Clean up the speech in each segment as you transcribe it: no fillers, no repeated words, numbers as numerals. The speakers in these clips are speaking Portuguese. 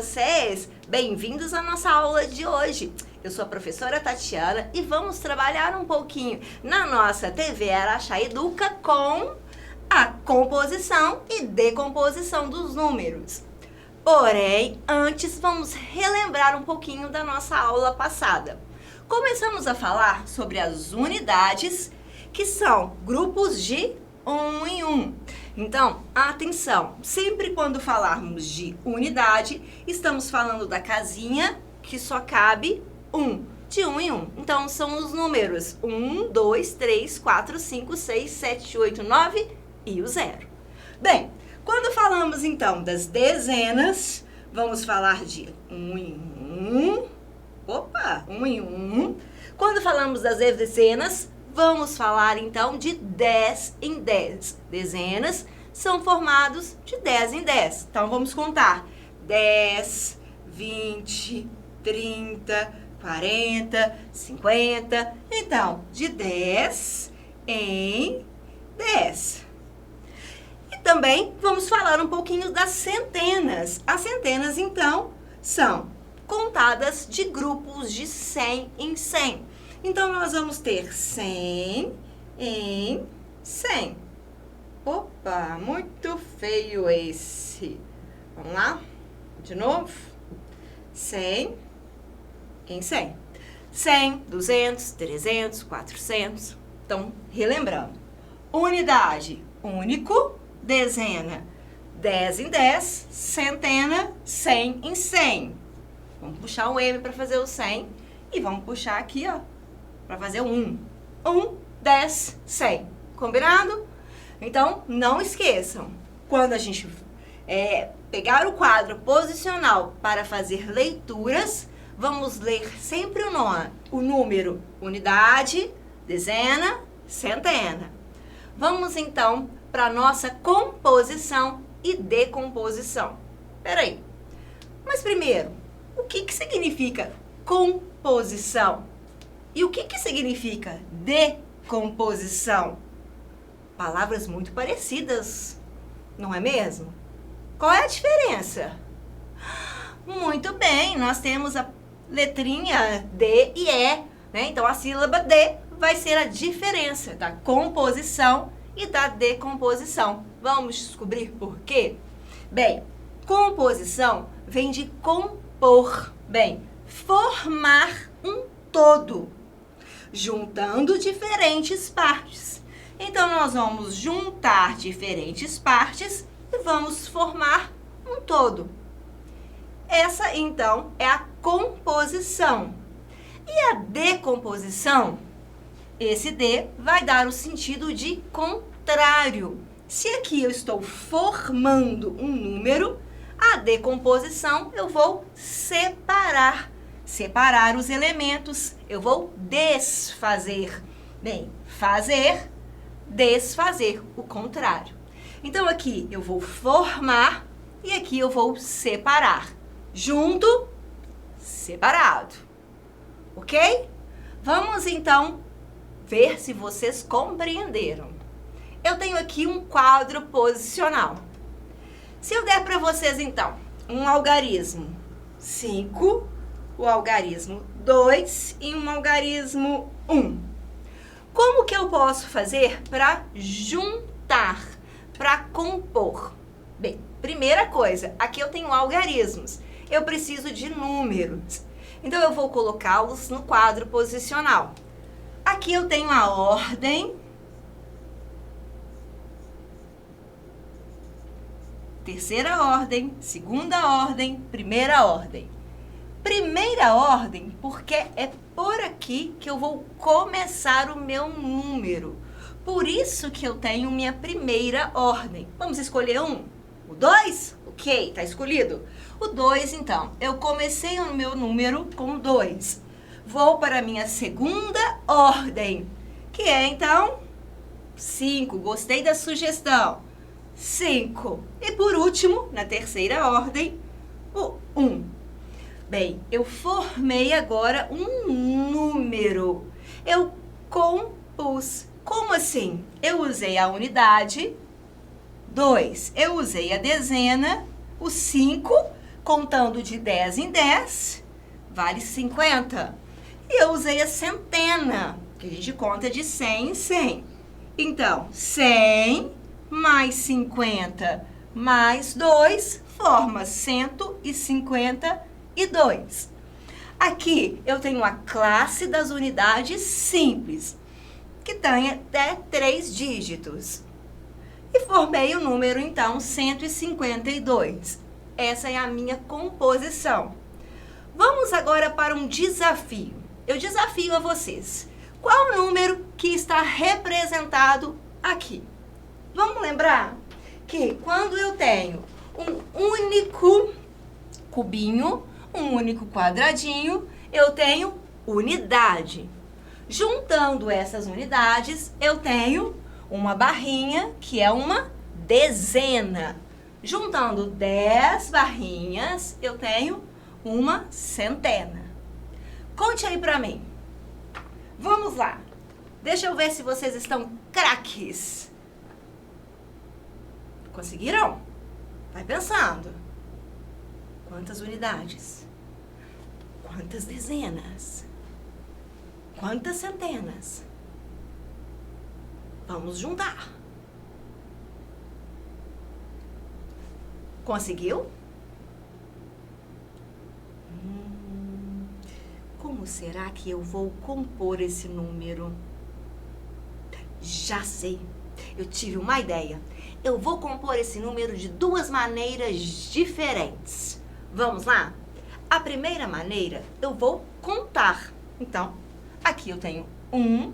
vocês? Bem-vindos à nossa aula de hoje. Eu sou a professora Tatiana e vamos trabalhar um pouquinho na nossa TV Araxá Educa com a composição e decomposição dos números. Porém, antes vamos relembrar um pouquinho da nossa aula passada. Começamos a falar sobre as unidades, que são grupos de 1 em 1. Então, atenção, sempre quando falarmos de unidade, estamos falando da casinha que só cabe 1, de 1 em 1. Então, são os números 1, 2, 3, 4, 5, 6, 7, 8, 9 e o 0. Bem, quando falamos então das dezenas, vamos falar de 1 em 1. Opa, 1 em 1. Quando falamos das dezenas, vamos falar então de 10 em 10. Dezenas são formados de 10 em 10. Então vamos contar: 10, 20, 30, 40, 50. Então, de 10 em 10. E também vamos falar um pouquinho das centenas. As centenas, então, são contadas de grupos de 100 em 100. Então, nós vamos ter 100 em 100. Opa, muito feio esse. Vamos lá? De novo. 100 em 100. 100, 200, 300, 400. Então, relembrando. Unidade, único. Dezena, 10 em 10. Centena, 100 em 100. Vamos puxar o M para fazer o 100. E vamos puxar aqui, ó, para fazer o 1. 1, 10, 100. Combinado? Então, não esqueçam, quando a gente pegar o quadro posicional para fazer leituras, vamos ler sempre o número unidade, dezena, centena. Vamos, então, para a nossa composição e decomposição. Peraí, mas primeiro, o que significa composição? E o que significa decomposição? Palavras muito parecidas, não é mesmo? Qual é a diferença? Muito bem, nós temos a letrinha D e E, né? Então, a sílaba D vai ser a diferença da composição e da decomposição. Vamos descobrir por quê? Bem, composição vem de compor. Bem, formar um todo, juntando diferentes partes. Então, nós vamos juntar diferentes partes e vamos formar um todo. Essa, então, é a composição. E a decomposição? Esse D vai dar o sentido de contrário. Se aqui eu estou formando um número, a decomposição eu vou separar. Separar os elementos, eu vou desfazer. Bem, fazer, desfazer, o contrário. Então, aqui eu vou formar e aqui eu vou separar. Junto, separado. Ok? Vamos, então, ver se vocês compreenderam. Eu tenho aqui um quadro posicional. Se eu der para vocês, então, um algarismo 5, o algarismo 2 e um algarismo 1. Como que eu posso fazer para juntar, para compor? Bem, primeira coisa, aqui eu tenho algarismos. Eu preciso de números. Então, eu vou colocá-los no quadro posicional. Aqui eu tenho a ordem, terceira ordem, segunda ordem, primeira ordem. Primeira ordem, porque é por aqui que eu vou começar o meu número. Por isso que eu tenho minha primeira ordem. Vamos escolher um? O 2? Ok, tá escolhido. O 2, então, eu comecei o meu número com 2. Vou para a minha segunda ordem, que é, então, 5. Gostei da sugestão. 5. E por último, na terceira ordem, o 1. Bem, eu formei agora um número. Eu compus. Como assim? Eu usei a unidade, 2. Eu usei a dezena, o 5, Contando de 10 em 10, vale 50. E eu usei a centena, que a gente conta de 100 em 100. Então, 100 mais 50 mais 2 forma 152. Aqui eu tenho a classe das unidades simples, que tem até 3 dígitos. E formei o número, então, 152. Essa é a minha composição. Vamos agora para um desafio. Eu desafio a vocês. Qual o número que está representado aqui? Vamos lembrar que quando eu tenho um único cubinho, um único quadradinho, eu tenho unidade. Juntando essas unidades, eu tenho uma barrinha, que é uma dezena. Juntando 10 barrinhas, eu tenho uma centena. Conte aí pra mim. Vamos lá. Deixa eu ver se vocês estão craques. Conseguiram? Vai pensando. Quantas unidades? Quantas dezenas? Quantas centenas? Vamos juntar. Conseguiu? Como será que eu vou compor esse número? Já sei. Eu tive uma ideia. Eu vou compor esse número de 2 maneiras diferentes. Vamos lá? A primeira maneira, eu vou contar. Então, aqui eu tenho 1,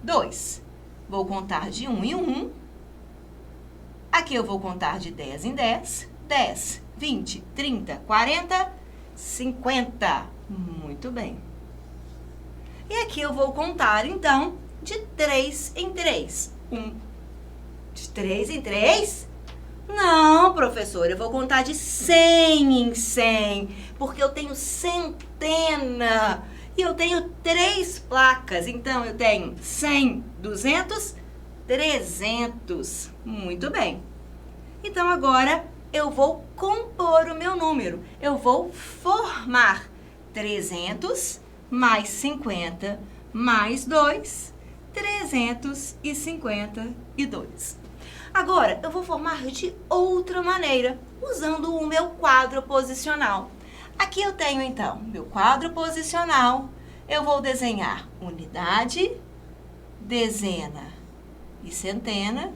2. Vou contar de 1 em 1. Aqui eu vou contar de 10 em 10. 10, 20, 30, 40, 50. Muito bem. E aqui eu vou contar, então, de 3 em 3. De 3 em 3? Não, professora, eu vou contar de 100 em 100, porque eu tenho centena e eu tenho 3 placas. Então, eu tenho 100, 200, 300. Muito bem. Então, agora eu vou compor o meu número. Eu vou formar 300 mais 50 mais 2, 352. Agora, eu vou formar de outra maneira, usando o meu quadro posicional. Aqui eu tenho, então, meu quadro posicional. Eu vou desenhar unidade, dezena e centena.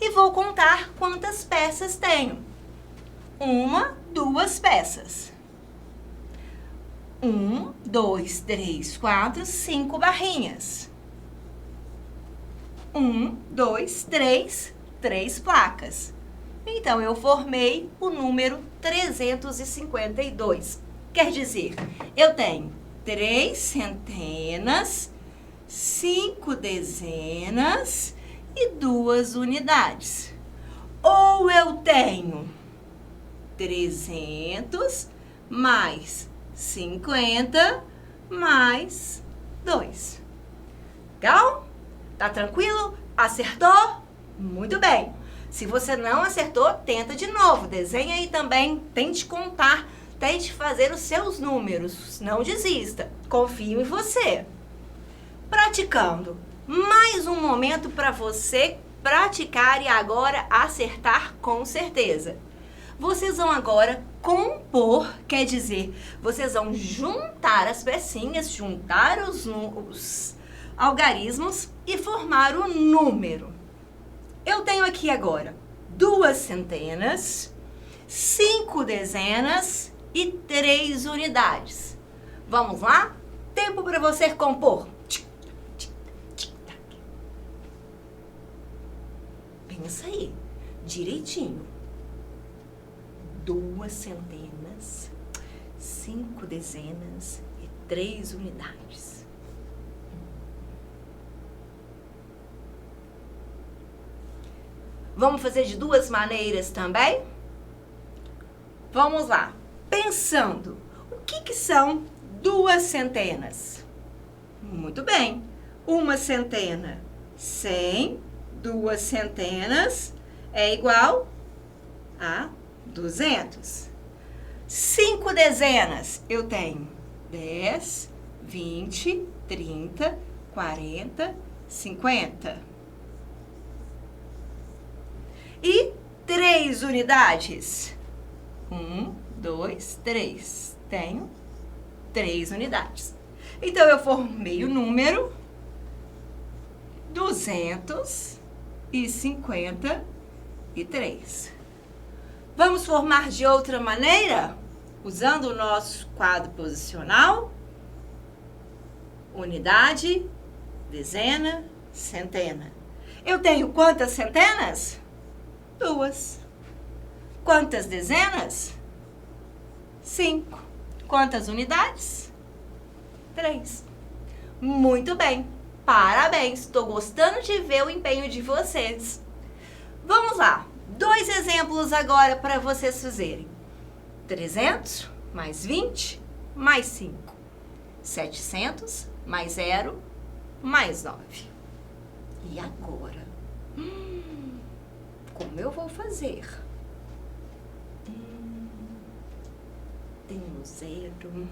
E vou contar quantas peças tenho. 1, 2 peças. 1, 2, 3, 4, 5 barrinhas. 1, 2, 3 placas. Então, eu formei o número 352. Quer dizer, eu tenho 3 centenas, 5 dezenas e 2 unidades. Ou eu tenho 300 mais 50 mais 2. Legal? Tá tranquilo? Acertou? Muito bem. Se você não acertou, tenta de novo. Desenha aí também, tente contar, tente fazer os seus números. Não desista. Confio em você. Praticando. Mais um momento para você praticar e agora acertar com certeza. Vocês vão agora compor, quer dizer, vocês vão juntar as pecinhas, juntar os algarismos e formar o número. Eu tenho aqui agora 2 centenas, 5 dezenas e 3 unidades. Vamos lá? Tempo para você compor. Pensa aí, direitinho. 2 centenas, 5 dezenas e 3 unidades. Vamos fazer de 2 maneiras também? Vamos lá. Pensando, o que são 2 centenas? Muito bem. 1 centena, 100. 2 centenas é igual a 200. 5 dezenas, eu tenho 10, 20, 30, 40, 50. E 3 unidades. 1, 2, 3. Tenho 3 unidades. Então, eu formei o número 253. Vamos formar de outra maneira? Usando o nosso quadro posicional. Unidade, dezena, centena. Eu tenho quantas centenas? 2. Quantas dezenas? 5. Quantas unidades? 3. Muito bem. Parabéns. Estou gostando de ver o empenho de vocês. Vamos lá. 2 exemplos agora para vocês fazerem. 300 mais 20 mais 5. 700 mais 0 mais 9. E agora? Como eu vou fazer? Tenho 0.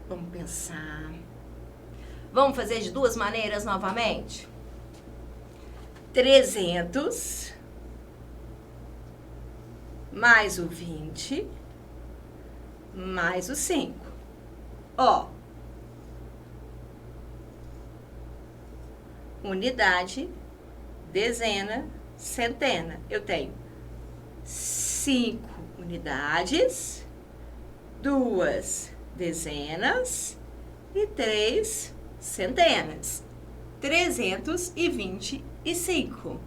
Vamos pensar. Vamos fazer de 2 maneiras novamente? 300 mais o 20 mais o 5. Ó. Unidade, dezena, centena. Eu tenho 5 unidades, 2 dezenas e 3 centenas. 325.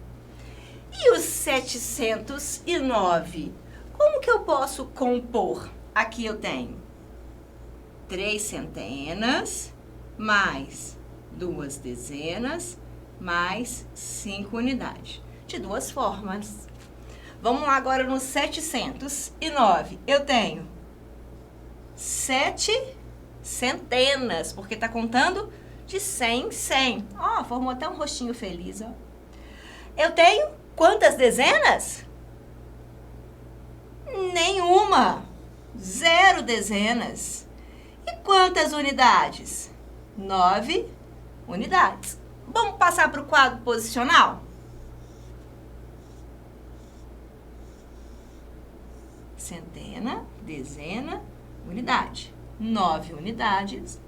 E os 709? Como que eu posso compor? Aqui eu tenho 3 centenas mais 2 dezenas mais 5 unidades. De 2 formas. Vamos lá agora no 709. Eu tenho 7 centenas, porque está contando de 100 em 100. Ó, formou até um rostinho feliz, ó. Eu tenho quantas dezenas? Nenhuma. 0 dezenas. E quantas unidades? 9 unidades. Vamos passar para o quadro posicional? Centena, dezena, unidade. 9 unidades,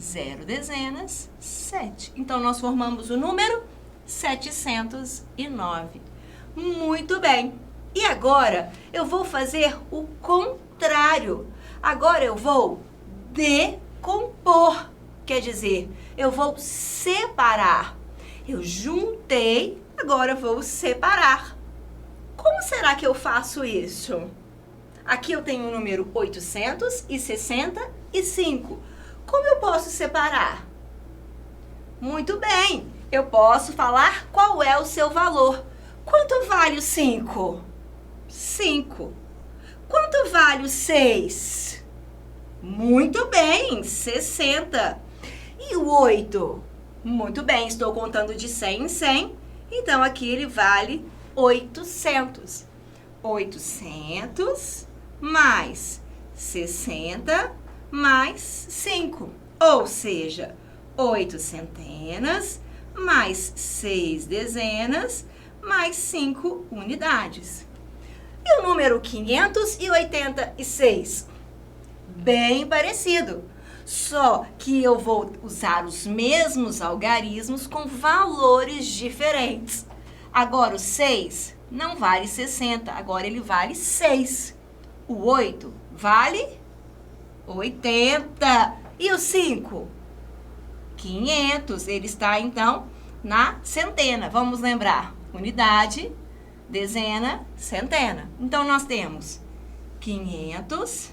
0 dezenas, 7. Então, nós formamos o número 709. Muito bem. E agora, eu vou fazer o contrário. Agora, eu vou decompor. Quer dizer, eu vou separar. Eu juntei, agora vou separar. Como será que eu faço isso? Aqui eu tenho o número 865. Como eu posso separar? Muito bem, eu posso falar qual é o seu valor. Quanto vale o 5? 5. Quanto vale o 6? Muito bem, 60. E o 8? Muito bem, estou contando de 100 em 100. Então, aqui ele vale 800. 800 mais 60 mais 5. Ou seja, 8 centenas mais 6 dezenas mais 5 unidades. E o número 586? Bem parecido. Só que eu vou usar os mesmos algarismos com valores diferentes. Agora, o 6 não vale 60, agora ele vale 6. O 8 vale 80. E o 5? 500. Ele está, então, na centena. Vamos lembrar. Unidade, dezena, centena. Então, nós temos 500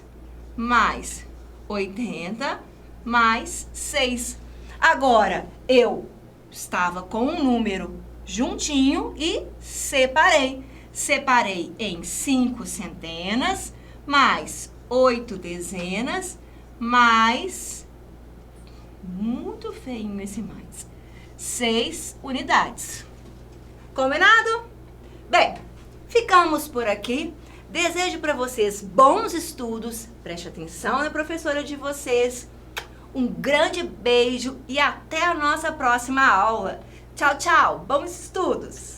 mais 80 mais 6. Agora, eu estava com um número juntinho e separei. Separei em 5 centenas, mais 8 dezenas, mais... Muito feio esse mais. 6 unidades. Combinado? Bem, ficamos por aqui. Desejo para vocês bons estudos, preste atenção na professora de vocês. Um grande beijo e até a nossa próxima aula. Tchau, tchau. Bons estudos!